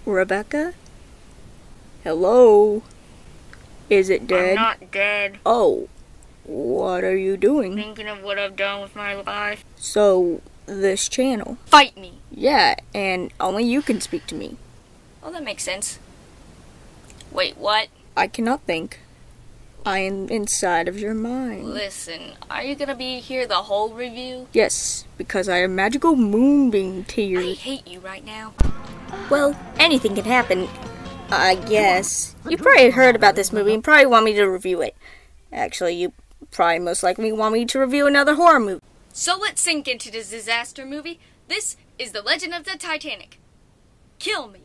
Rebecca? Hello? Is it dead? I'm not dead. Oh, what are you doing? Thinking of what I've done with my life. So, this channel? Fight me. Yeah, and only you can speak to me. Oh, that makes sense. Wait, what? I cannot think. I am inside of your mind. Listen, are you gonna be here the whole review? Yes, because I am magical moonbeam tears. I hate you right now. Well, anything can happen, I guess. You probably heard about this movie and probably want me to review it. Actually, you probably most likely want me to review another horror movie. So let's sink into this disaster movie. This is The Legend of the Titanic. Kill me.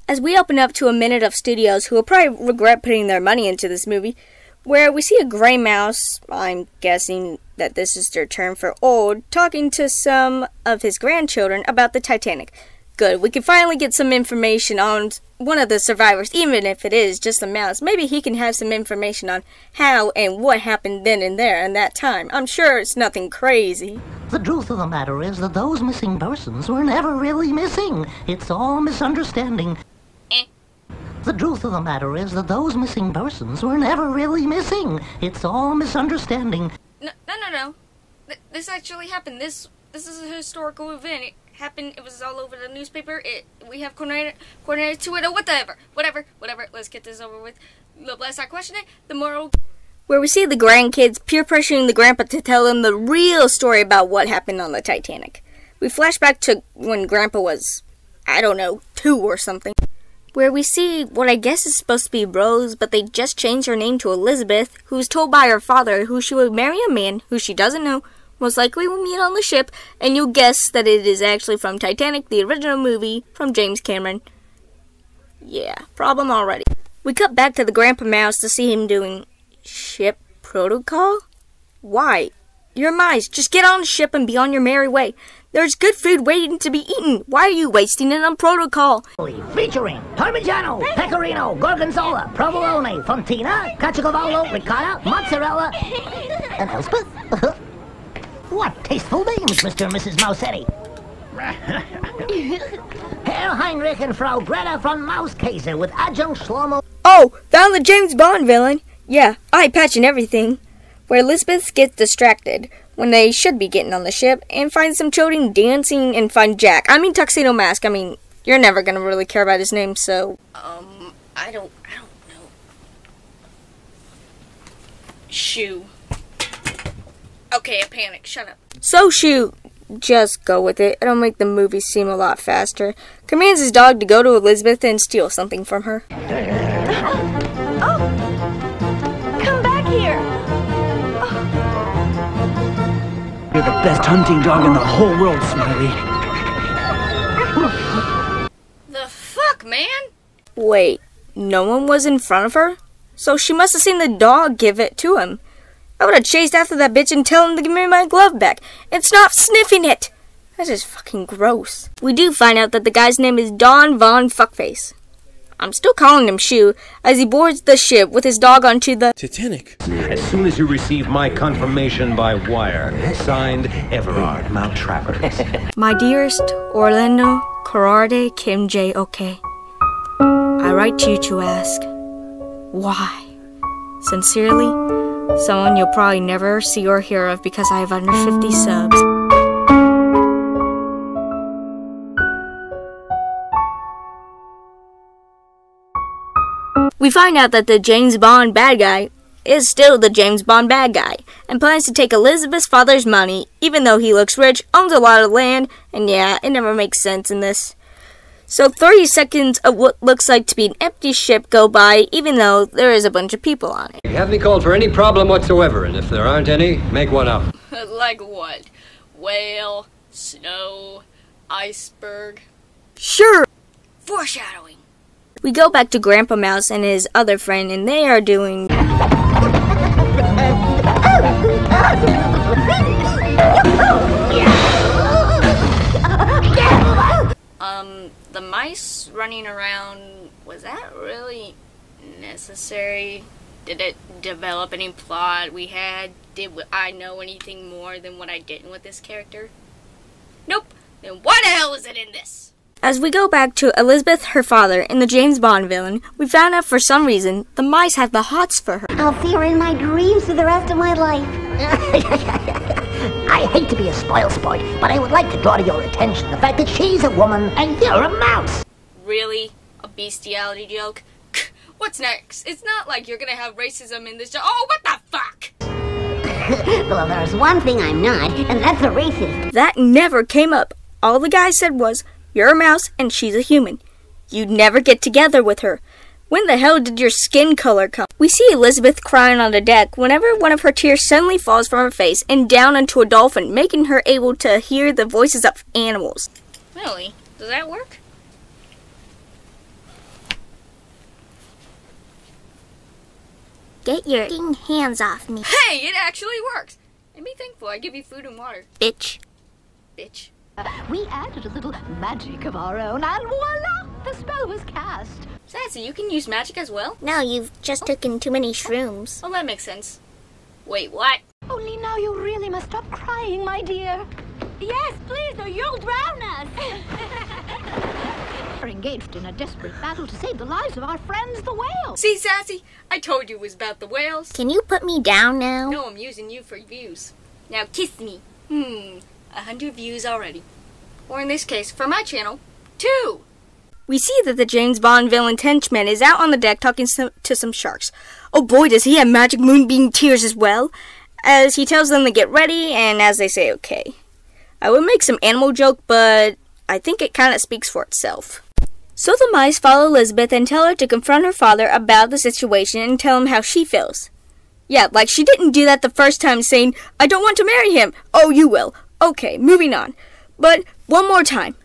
As we open up to a minute of studios who will probably regret putting their money into this movie, where we see a gray mouse, I'm guessing that this is their term for old, talking to some of his grandchildren about the Titanic. Good, we can finally get some information on one of the survivors, even if it is just a mouse. Maybe he can have some information on how and what happened then and there in that time. I'm sure it's nothing crazy. The truth of the matter is that those missing persons were never really missing. It's all misunderstanding. The truth of the matter is that those missing persons were never really missing. It's all misunderstanding. No. This actually happened. This is a historical event. It happened. It was all over the newspaper. We have coordinated to it. Or whatever. Let's get this over with. The less I question it, the more. Where we see the grandkids peer pressuring the grandpa to tell them the real story about what happened on the Titanic. We flash back to when grandpa was, I don't know, 2 or something. Where we see what I guess is supposed to be Rose, but they just changed her name to Elizabeth, who was told by her father who she would marry a man who she doesn't know, most likely will meet on the ship, and you'll guess that it is actually from Titanic, the original movie from James Cameron. Yeah, problem already. We cut back to the Grandpa Mouse to see him doing ship protocol? Why? You're mice. Just get on the ship and be on your merry way. There's good food waiting to be eaten. Why are you wasting it on protocol? Featuring Parmigiano, Pecorino, Gorgonzola, Provolone, Fontina, Caciocavallo, Ricotta, Mozzarella, and Elspeth. What tasteful names, Mr. and Mrs. Mousetti. Herr Heinrich and Frau Greta von Mauskäse with adjunct Shlomo. Oh, found the James Bond villain. Yeah, eye patch and everything. Where Elizabeth gets distracted when they should be getting on the ship and find some children dancing and find Jack. I mean Tuxedo Mask. I mean, you're never gonna really care about his name, so. I don't know. Shoe. Okay, I panicked. Shut up. So shoot. Just go with it. It'll make the movie seem a lot faster. Commands his dog to go to Elizabeth and steal something from her. Oh! Come back here! You're the best hunting dog in the whole world, Smiley. The fuck, man? Wait, no one was in front of her? So she must have seen the dog give it to him. I would have chased after that bitch and tell him to give me my glove back and stop sniffing it. That's just fucking gross. We do find out that the guy's name is Don Von Fuckface. I'm still calling him Shoe, as he boards the ship with his dog onto the Titanic. As soon as you receive my confirmation by wire, signed Everard Mount Trappers. My dearest Orlando Corrade Kim J. OK. I write to you to ask, why? Sincerely, someone you'll probably never see or hear of because I have under 50 subs. We find out that the James Bond bad guy is still the James Bond bad guy and plans to take Elizabeth's father's money, even though he looks rich, owns a lot of land, and yeah, it never makes sense in this. So 30 seconds of what looks like to be an empty ship go by, even though there is a bunch of people on it. You haven't called for any problem whatsoever, and if there aren't any, make one up. Like what? Whale, snow, iceberg. Sure! Foreshadowing. We go back to Grandpa Mouse and his other friend, and they are doing... The mice running around, was that really necessary? Did it develop any plot we had? Did I know anything more than what I didn't with this character? Nope. Then why the hell is it in this? As we go back to Elizabeth, her father, and the James Bond villain, we found out for some reason the mice have the hots for her. I'll see her in my dreams for the rest of my life. I hate to be a spoilsport, but I would like to draw to your attention the fact that she's a woman and you're a mouse. Really? A bestiality joke? What's next? It's not like you're gonna have racism in this joke. Oh, what the fuck? Well, there's one thing I'm not, and that's a racist. That never came up. All the guy said was, "You're a mouse and she's a human. You'd never get together with her. When the hell did your skin color come?" We see Elizabeth crying on the deck whenever one of her tears suddenly falls from her face and down into a dolphin, making her able to hear the voices of animals. Really? Does that work? Get your hands off me, Hey, it actually works! And be thankful I give you food and water. bitch. Bitch. We added a little magic of our own, and voila! The spell was cast. Sassy, you can use magic as well? No, you've just taken too many shrooms. Well, that makes sense. Wait, what? Only now you really must stop crying, my dear. Yes, please, or you'll drown us. We're engaged in a desperate battle to save the lives of our friends, the whales. See, Sassy? I told you it was about the whales. Can you put me down now? No, I'm using you for views. Now kiss me. 100 views already. Or in this case, for my channel, 2! We see that the James Bond villain henchman is out on the deck talking to some sharks. Oh boy, does he have magic moonbeam tears as well, as he tells them to get ready, and as they say okay. I would make some animal joke, but I think it kind of speaks for itself. So the mice follow Elizabeth and tell her to confront her father about the situation and tell him how she feels. Yeah, like she didn't do that the first time saying, "I don't want to marry him." Oh, you will. Okay, moving on. But one more time.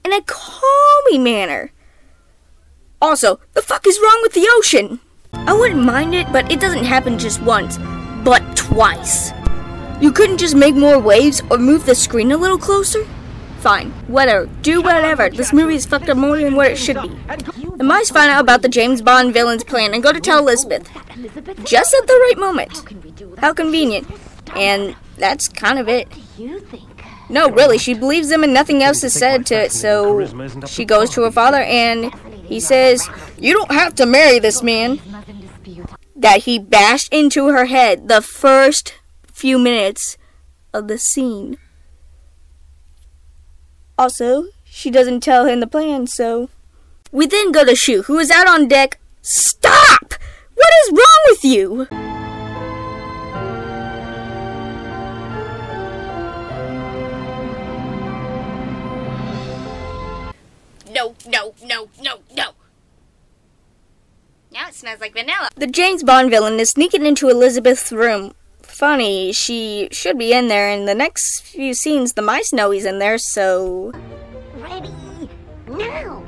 In a calming manner. Also, the fuck is wrong with the ocean? I wouldn't mind it, but it doesn't happen just once, but twice. You couldn't just make more waves or move the screen a little closer? Fine, whatever, do whatever. This movie is fucked up more than what it should be. The mice find out about the James Bond villain's plan and go to tell Elizabeth. Just at the right moment. How convenient. And that's kind of it. No, really, she believes them and nothing else is said to it, so she goes to her father and he says, "You don't have to marry this man." That he bashed into her head the first few minutes of the scene. Also, she doesn't tell him the plan, so... We then go to Shu, who is out on deck. Stop! What is wrong with you? No, no, no, no, no! Now it smells like vanilla. The James Bond villain is sneaking into Elizabeth's room. Funny, she should be in there. In the next few scenes, the mice know he's in there, so... Ready? Now!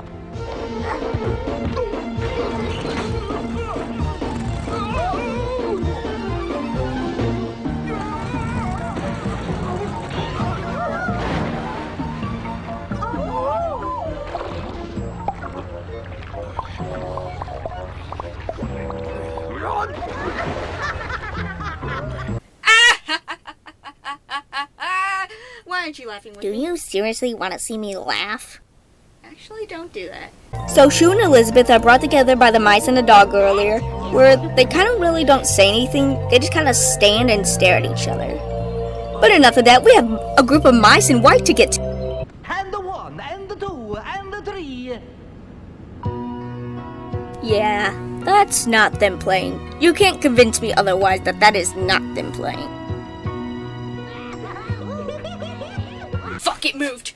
Why aren't you laughing with Do me? you seriously want to see me laugh? Actually, don't do that. So Shu and Elizabeth are brought together by the mice and the dog earlier, where they kind of really don't say anything. They just kind of stand and stare at each other. But enough of that, we have a group of mice in white to get to. And the 1, and the 2, and the 3. Yeah, that's not them playing. You can't convince me otherwise that that is not them playing. Fuck, it moved!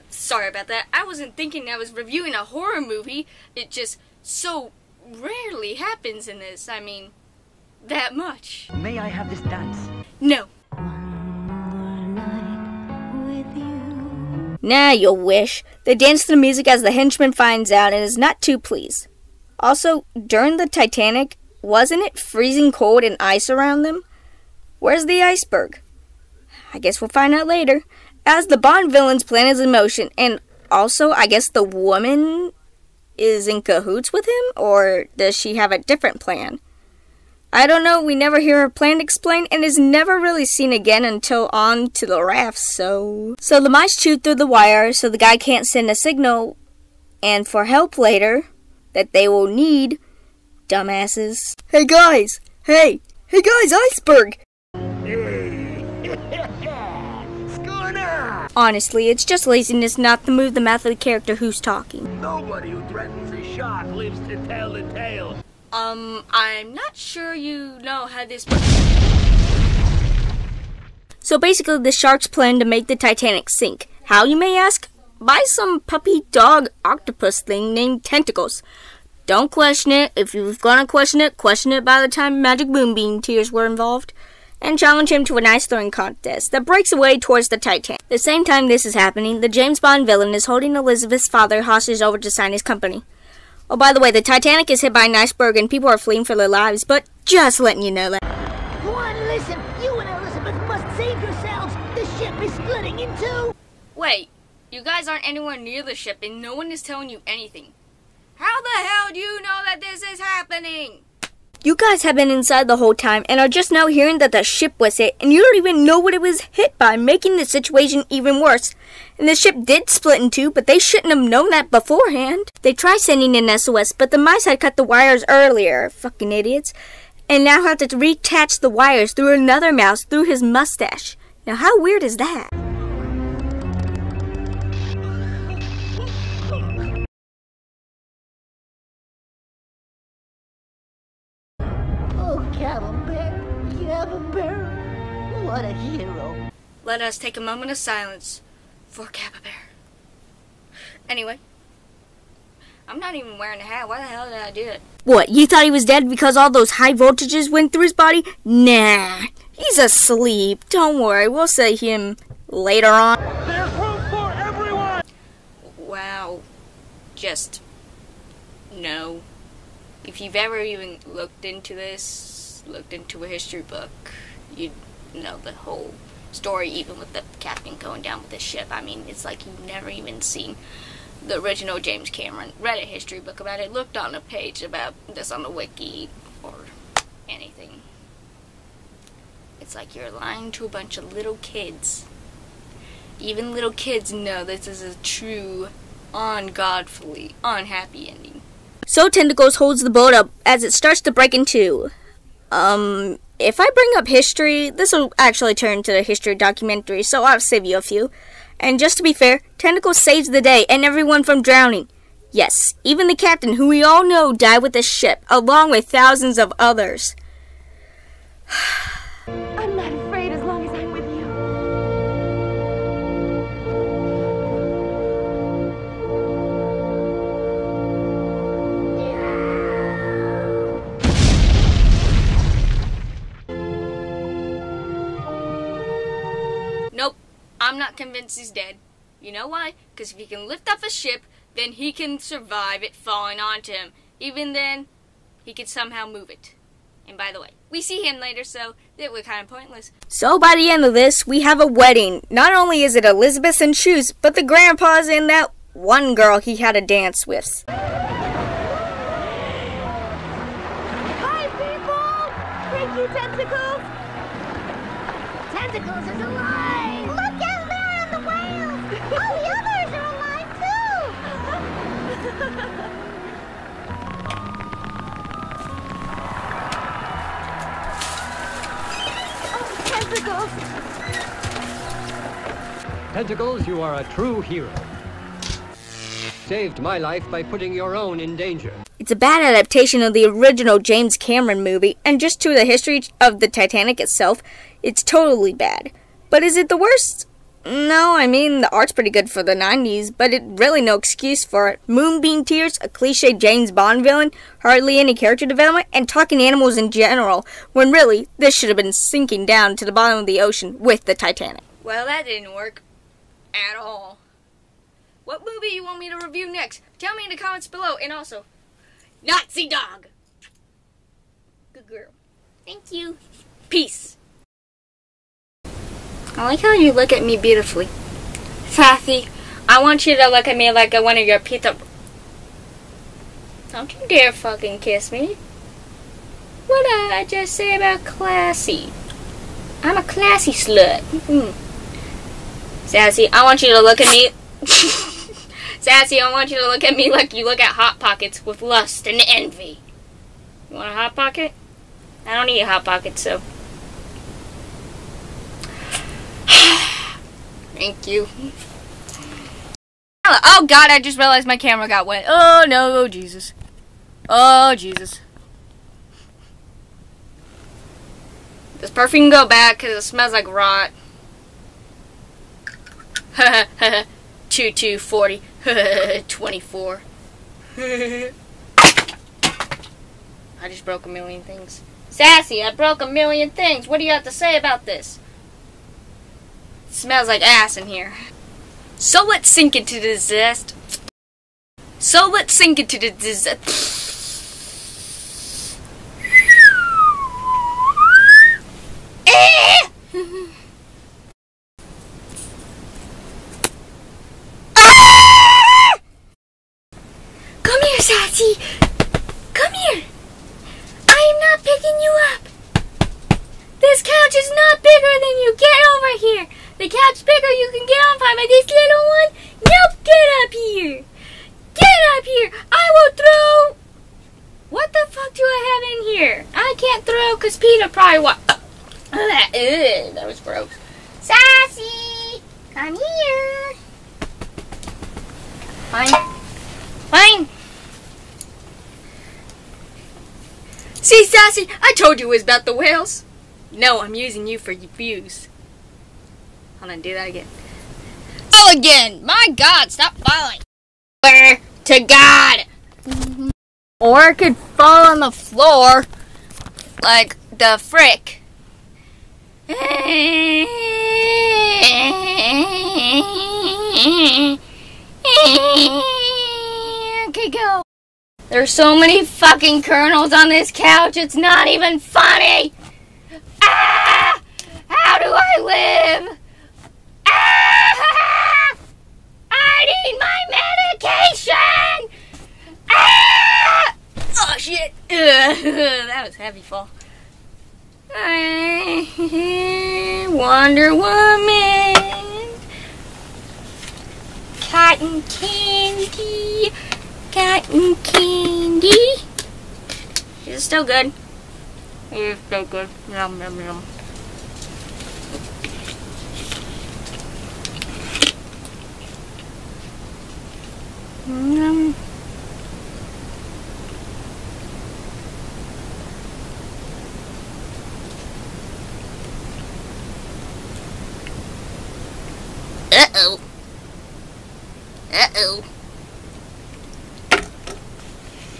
Sorry about that. I wasn't thinking I was reviewing a horror movie. It just so rarely happens in this. I mean, that much. May I have this dance? No. Nah, you'll wish. They dance to the music as the henchman finds out and is not too pleased. Also, during the Titanic, wasn't it freezing cold and ice around them? Where's the iceberg? I guess we'll find out later. As the Bond villain's plan is in motion, and also, I guess the woman is in cahoots with him, or does she have a different plan? I don't know, we never hear her plan explained and is never really seen again until on to the raft, so the mice chewed through the wire so the guy can't send a signal and for help later that they will need, dumbasses. Hey guys, iceberg! Honestly, it's just laziness not to move the mouth of the character who's talking. Nobody who threatens a shark lives to tell the tale. I'm not sure you know how this... So basically, the sharks plan to make the Titanic sink. How, you may ask? By some puppy dog octopus thing named Tentacles. Don't question it. If you're gonna question it by the time Magic Moonbeam tears were involved. And challenge him to an ice throwing contest that breaks away towards the Titanic. The same time this is happening, the James Bond villain is holding Elizabeth's father hostage over to sign his company. Oh, by the way, the Titanic is hit by an iceberg and people are fleeing for their lives, but just letting you know that. One, listen, you and Elizabeth must save yourselves. The ship is splitting in two. Wait, you guys aren't anywhere near the ship and no one is telling you anything. How the hell do you know that this is happening? You guys have been inside the whole time and are just now hearing that the ship was hit and you don't even know what it was hit by, making the situation even worse. And the ship did split in two, but they shouldn't have known that beforehand. They tried sending an SOS, but the mice had cut the wires earlier, fucking idiots, and now have to reattach the wires through another mouse through his mustache. Now how weird is that? Captain Bear, what a hero. Let us take a moment of silence for Kappa Bear. Anyway, I'm not even wearing a hat. Why the hell did I do it? What, you thought he was dead because all those high voltages went through his body? Nah, he's asleep. Don't worry, we'll see him later on. There's room for everyone! Wow. Just... no. If you've ever even looked into this, looked into a history book, you'd know the whole story, even with the captain going down with the ship. I mean, it's like you've never even seen the original James Cameron, read a history book about it, looked on a page about this on the wiki, or anything. It's like you're lying to a bunch of little kids. Even little kids know this is a true, ungodly, unhappy ending. So Tentacles holds the boat up as it starts to break in two. If I bring up history, this will actually turn into a history documentary, so I'll save you a few. And just to be fair, Tentacles saves the day and everyone from drowning. Yes, even the captain, who we all know died with the ship, along with thousands of others. I'm not afraid as long as I'm with you. Nope, I'm not convinced he's dead. You know why? Because if he can lift off a ship, then he can survive it falling onto him. Even then, he could somehow move it. And by the way, we see him later, so it was kind of pointless. So by the end of this, we have a wedding. Not only is it Elizabeth in shoes, but the grandpa's in that one girl he had a dance with. Hi, people! Thank you, Tentacles! Tentacles is alive! Look out there on the whales! Oh, the others are alive, too! Oh, Tentacles! Tentacles, you are a true hero. Saved my life by putting your own in danger. It's a bad adaptation of the original James Cameron movie, and just to the history of the Titanic itself, it's totally bad. But is it the worst? No, I mean, the art's pretty good for the 90s, but it's really no excuse for it. Moonbeam tears, a cliche James Bond villain, hardly any character development, and talking animals in general, when really, this should have been sinking down to the bottom of the ocean with the Titanic. Well, that didn't work at all. What movie you want me to review next? Tell me in the comments below, and also, Nazi dog! Good girl. Thank you. Peace. I like how you look at me beautifully. Sassy, I want you to look at me like one of your pizza... Don't you dare fucking kiss me. What did I just say about classy? I'm a classy slut. Sassy, I want you to look at me. Sassy, I want you to look at me like you look at Hot Pockets with lust and envy. You want a Hot Pocket? I don't eat Hot Pockets, so. Thank you. Oh God, I just realized my camera got wet. Oh no, oh Jesus. Oh Jesus. This perfume can go back because it smells like rot. 2240. 24. I just broke a million things. Sassy, I broke a million things. What do you have to say about this? It smells like ass in here. So let's sink into the zest. So let's sink into the zest. Come here, Sassy. Come here. I am not picking you up. This couch is not bigger than you. Get over here. The couch bigger you can get on by this little one. Nope, get up here. Get up here. I will throw. What the fuck do I have in here? I can't throw because Peter probably that was gross. Sassy, come here. Fine. Fine. See, Sassy, I told you it was about the whales. No, I'm using you for your views. Hold on, do that again. Oh, again! My God, stop falling. Swear to God. Or I could fall on the floor like the frick. Okay, go. There's so many fucking kernels on this couch, it's not even funny. Ah! How do I live? Ah! I need my medication! Ah! Oh shit! That was heavy fall. Wonder Woman. Cotton candy. Cotton candy. Is it still good? It's still good. Yum, yum, yum. Uh-oh. Uh-oh.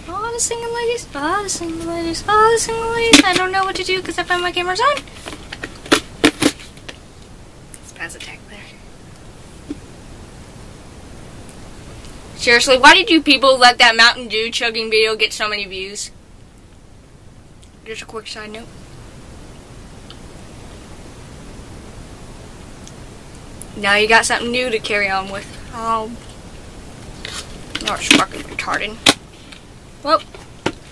All the single ladies, all the single ladies, all the single ladies. I don't know what to do because I found my camera's on. Spaz attack there. Seriously, why did you people let that Mountain Dew chugging video get so many views? Just a quick side note. Now you got something new to carry on with. Oh. You're fucking retarded. Well,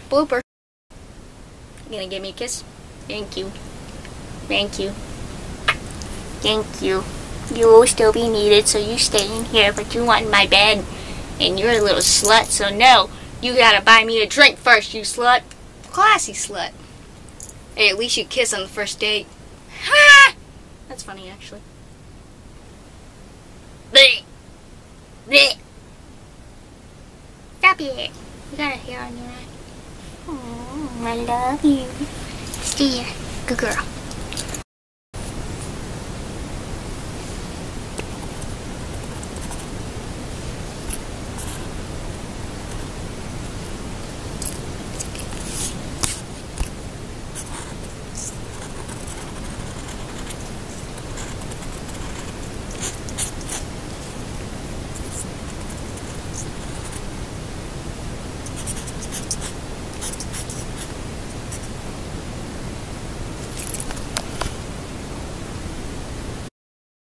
blooper. You gonna give me a kiss? Thank you. Thank you. Thank you. You will still be needed, so you stay in here, but you want my bed. And you're a little slut, so no. You gotta buy me a drink first, you slut. Classy slut. Hey, at least you kiss on the first date. Ha! That's funny, actually. Bleh. Bleh. Stop it. You got a hair on your eye. Oh, I love you. Stay here. Good girl.